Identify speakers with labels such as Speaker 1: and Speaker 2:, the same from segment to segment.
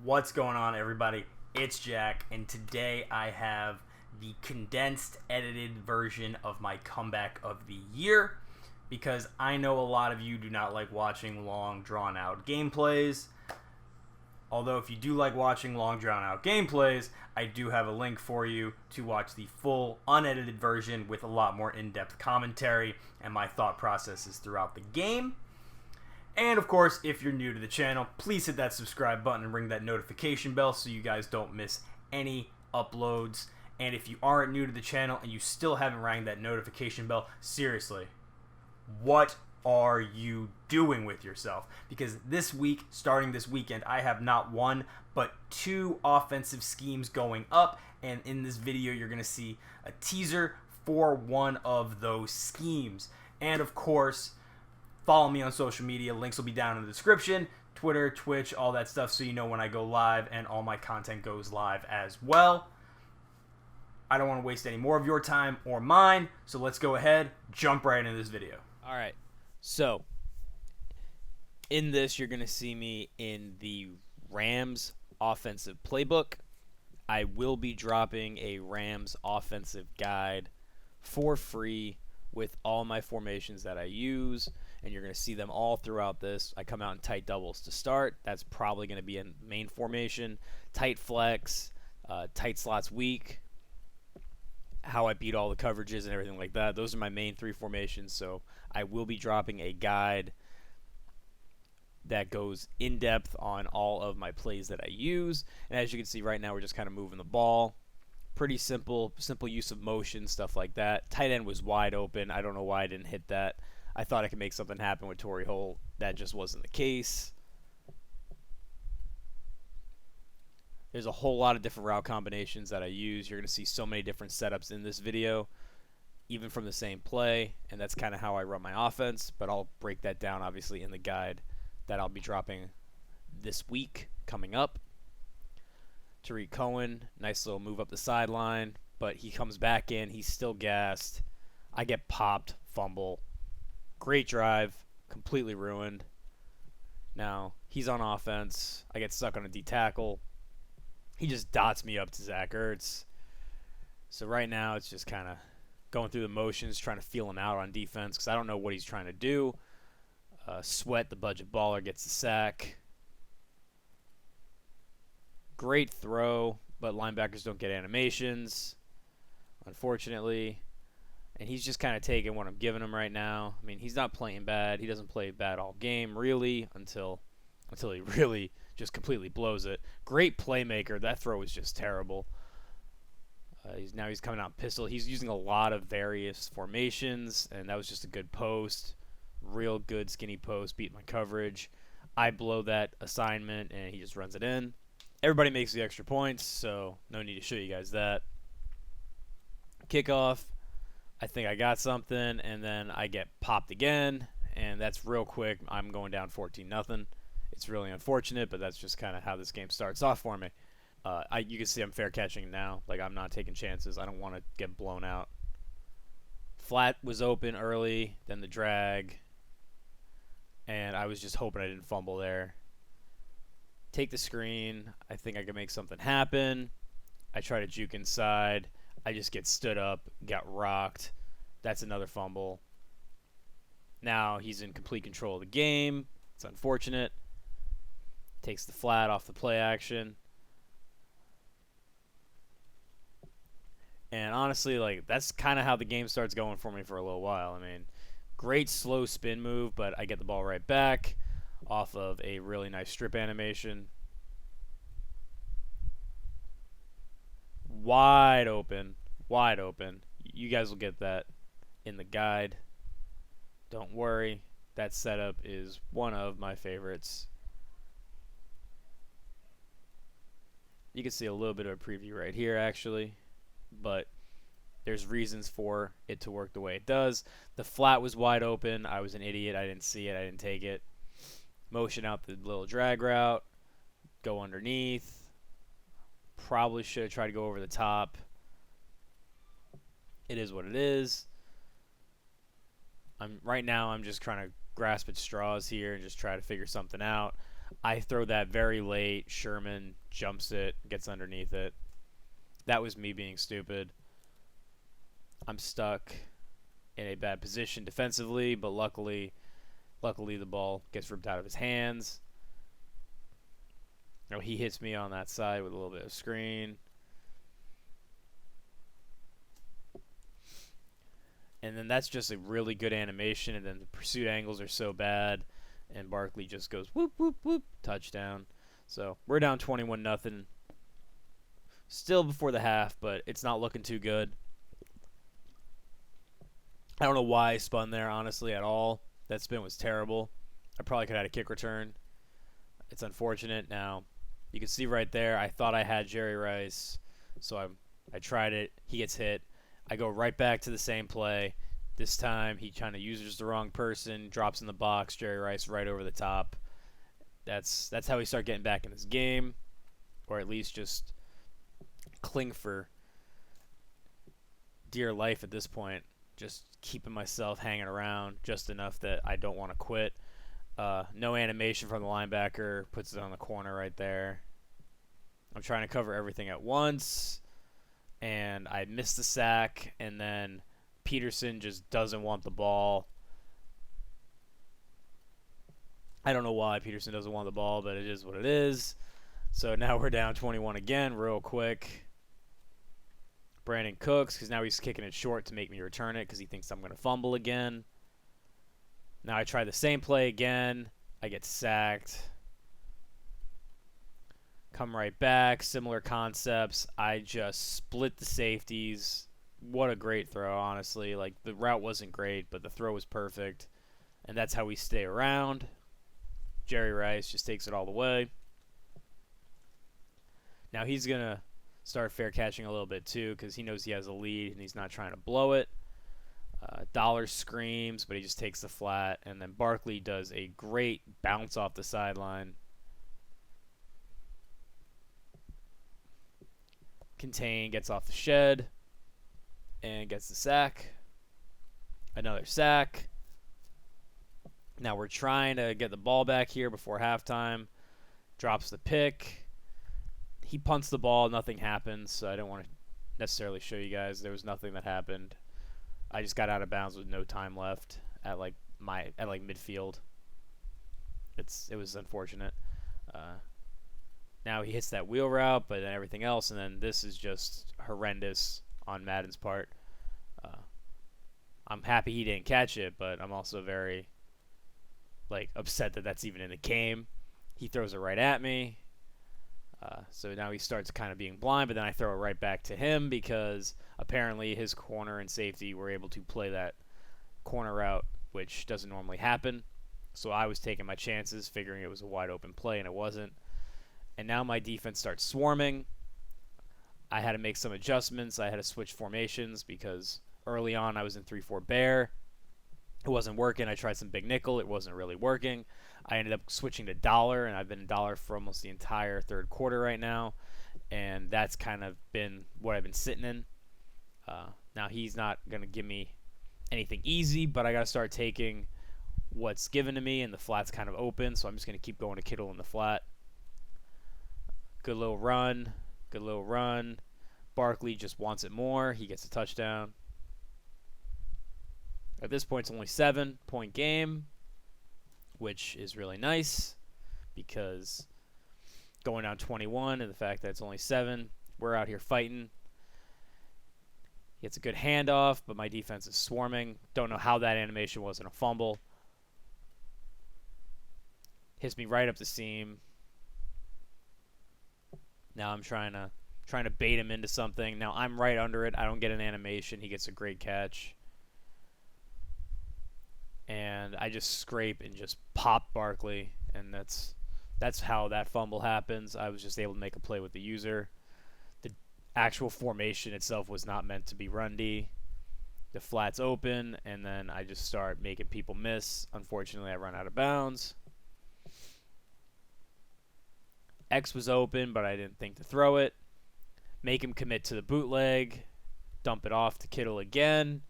Speaker 1: What's going on, everybody? It's Jack, and today I have the condensed, edited version of my comeback of the year because I know a lot of you do not like watching long, drawn out gameplays. Although, if you do like watching long, drawn out gameplays, I do have a link for you to watch the full, unedited version with a lot more in depth commentary and my thought processes throughout the game. And of course, if you're new to the channel, please hit that subscribe button and ring that notification bell so you guys don't miss any uploads. And if you aren't new to the channel and you still haven't rang that notification bell, seriously, what are you doing with yourself? Because this week, starting this weekend, I have not one, but two offensive schemes going up. And in this video, you're going to see a teaser for one of those schemes. And of course, follow me on social media. Links will be down in the description. Twitter, Twitch, all that stuff, so you know when I go live, and all my content goes live as well. I don't want to waste any more of your time or mine, so let's go ahead, jump right into this video.
Speaker 2: All right. So, in this, you're going to see me in the Rams offensive playbook. I will be dropping a Rams offensive guide for free with all my formations that I use, and you're going to see them all throughout this. I come out in tight doubles to start. That's probably going to be a main formation. Tight flex, tight slots weak, how I beat all the coverages and everything like that. Those are my main three formations, so I will be dropping a guide that goes in depth on all of my plays that I use. And as you can see right now, we're just kind of moving the ball. Pretty simple use of motion, stuff like that. Tight end was wide open. I don't know why I didn't hit that. I thought I could make something happen with Torrey Holt. That just wasn't the case. There's a whole lot of different route combinations that I use. You're going to see so many different setups in this video, even from the same play, and that's kind of how I run my offense, but I'll break that down, obviously, in the guide that I'll be dropping this week coming up. Tariq Cohen, nice little move up the sideline, but he comes back in. He's still gassed. I get popped, fumble. Great drive, completely ruined. Now, he's on offense. I get stuck on a D tackle. He just dots me up to Zach Ertz. So right now, it's just kind of going through the motions, trying to feel him out on defense because I don't know what he's trying to do. Sweat, the budget baller, gets the sack. Great throw, but linebackers don't get animations, unfortunately. And he's just kind of taking what I'm giving him right now. I mean, he's not playing bad. He doesn't play bad all game, really, until he really just completely blows it. Great playmaker. That throw was just terrible. He's coming out pistol. He's using a lot of various formations, and that was just a good post. Real good skinny post, beat my coverage. I blow that assignment, and he just runs it in. Everybody makes the extra points, so no need to show you guys that. Kickoff, I think I got something, and then I get popped again, and that's real quick. I'm going down 14-0. It's really unfortunate, but that's just kind of how this game starts off for me. You can see I'm fair catching now. Like, I'm not taking chances. I don't want to get blown out. Flat was open early, then the drag, and I was just hoping I didn't fumble there. Take the screen. I think I can make something happen. I try to juke inside. I just get stood up, got rocked. That's another fumble. Now he's in complete control of the game. It's unfortunate. Takes the flat off the play action. And honestly, like, that's kind of how the game starts going for me for a little while. I mean, great slow spin move, but I get the ball right back off of a really nice strip animation. Wide open. Wide open. You guys will get that in the guide. Don't worry. That setup is one of my favorites. You can see a little bit of a preview right here, actually. But there's reasons for it to work the way it does. The flat was wide open. I was an idiot. I didn't see it. I didn't take it. Motion out the little drag route. Go underneath. Probably should have tried to go over the top. It is what it is. Right now I'm just trying to grasp at straws here and just try to figure something out. I throw that very late. Sherman jumps it, gets underneath it. That was me being stupid. I'm stuck in a bad position defensively, but luckily the ball gets ripped out of his hands. You know, he hits me on that side with a little bit of screen. And then that's just a really good animation, and then the pursuit angles are so bad, and Barkley just goes whoop, whoop, whoop, touchdown. So we're down 21-0. Still before the half, but it's not looking too good. I don't know why I spun there, honestly, at all. That spin was terrible. I probably could have had a kick return. It's unfortunate. Now, you can see right there, I thought I had Jerry Rice, so I tried it. He gets hit. I go right back to the same play. This time, he kind of uses the wrong person, drops in the box, Jerry Rice right over the top. That's how we start getting back in this game, or at least just cling for dear life at this point. Just keeping myself hanging around just enough that I don't want to quit. No animation from the linebacker. Puts it on the corner right there. I'm trying to cover everything at once, and I miss the sack, and then Peterson just doesn't want the ball. I don't know why Peterson doesn't want the ball, but it is what it is. So now we're down 21 again real quick. Brandon Cooks, because now he's kicking it short to make me return it because he thinks I'm going to fumble again. Now I try the same play again. I get sacked. Come right back. Similar concepts. I just split the safeties. What a great throw, honestly. Like, the route wasn't great, but the throw was perfect. And that's how we stay around. Jerry Rice just takes it all the way. Now he's going to start fair catching a little bit too because he knows he has a lead and he's not trying to blow it. Dollar screams, but he just takes the flat. And then Barkley does a great bounce off the sideline. Contain gets off the shed and gets the sack. Another sack. Now we're trying to get the ball back here before halftime. Drops the pick. He punts the ball. Nothing happens, so I don't want to necessarily show you guys. There was nothing that happened. I just got out of bounds with no time left at midfield. It was unfortunate. Now he hits that wheel route, but then everything else, and then this is just horrendous on Madden's part. I'm happy he didn't catch it, but I'm also very upset that that's even in the game. He throws it right at me. So now he starts kind of being blind, but then I throw it right back to him because apparently his corner and safety were able to play that corner route, which doesn't normally happen. So I was taking my chances, figuring it was a wide open play, and it wasn't. And now my defense starts swarming. I had to make some adjustments. I had to switch formations because early on I was in 3-4 bear. It wasn't working. I tried some big nickel. It wasn't really working. I ended up switching to dollar, and I've been in dollar for almost the entire third quarter right now, and that's kind of been what I've been sitting in. Now he's not going to give me anything easy, but I got to start taking what's given to me, and the flat's kind of open, so I'm just going to keep going to Kittle in the flat. Good little run. Good little run. Barkley just wants it more. He gets a touchdown. At this point, it's only 7-point game, which is really nice because going down 21 and the fact that it's only 7, we're out here fighting. He gets a good handoff, but my defense is swarming. Don't know how that animation wasn't a fumble. Hits me right up the seam. Now I'm trying to bait him into something. Now I'm right under it. I don't get an animation. He gets a great catch. And I just scrape and just pop Barkley, and that's how that fumble happens. I was just able to make a play with the user. The actual formation itself was not meant to be run D. The flat's open, and then I just start making people miss. Unfortunately, I run out of bounds. X was open, but I didn't think to throw it. Make him commit to the bootleg. Dump it off to Kittle again.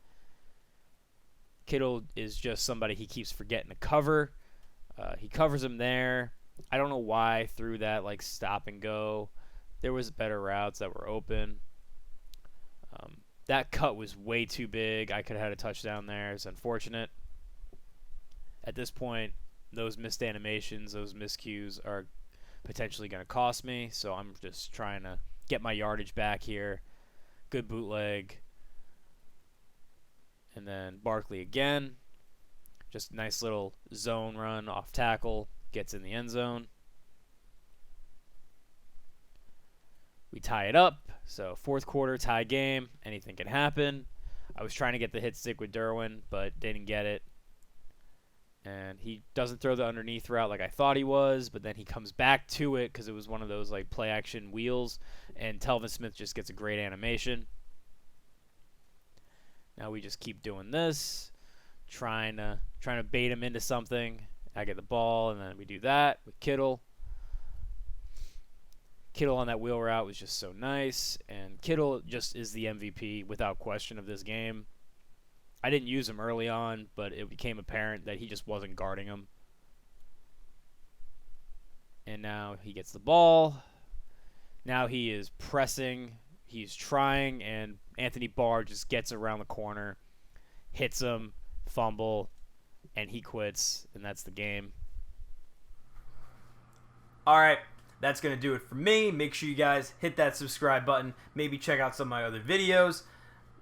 Speaker 2: Kittle is just somebody he keeps forgetting to cover. He covers him there. I don't know why I threw that like stop and go. There was better routes that were open. That cut was way too big. I could have had a touchdown there. It's unfortunate. At this point, those missed animations, those miscues are potentially going to cost me. So I'm just trying to get my yardage back here. Good bootleg. And then Barkley again. Just a nice little zone run off tackle. Gets in the end zone. We tie it up. So fourth quarter, tie game. Anything can happen. I was trying to get the hit stick with Derwin, but didn't get it. And he doesn't throw the underneath route like I thought he was, but then he comes back to it because it was one of those like play action wheels, and Telvin Smith just gets a great animation. Now we just keep doing this, trying to bait him into something. I get the ball, and then we do that with Kittle. Kittle on that wheel route was just so nice, and Kittle just is the MVP without question of this game. I didn't use him early on, but it became apparent that he just wasn't guarding him. And now he gets the ball. Now he is pressing. He's trying, and Anthony Barr just gets around the corner, hits him, fumble, and he quits, and that's the game.
Speaker 1: All right, that's going to do it for me. Make sure you guys hit that subscribe button. Maybe check out some of my other videos.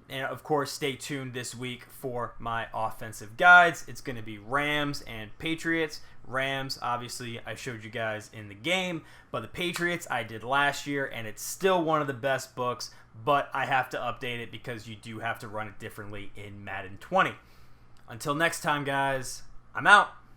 Speaker 1: And, of course, stay tuned this week for my offensive guides. It's going to be Rams and Patriots. Rams, obviously, I showed you guys in the game. But the Patriots I did last year, and it's still one of the best books. But I have to update it because you do have to run it differently in Madden 20. Until next time, guys, I'm out.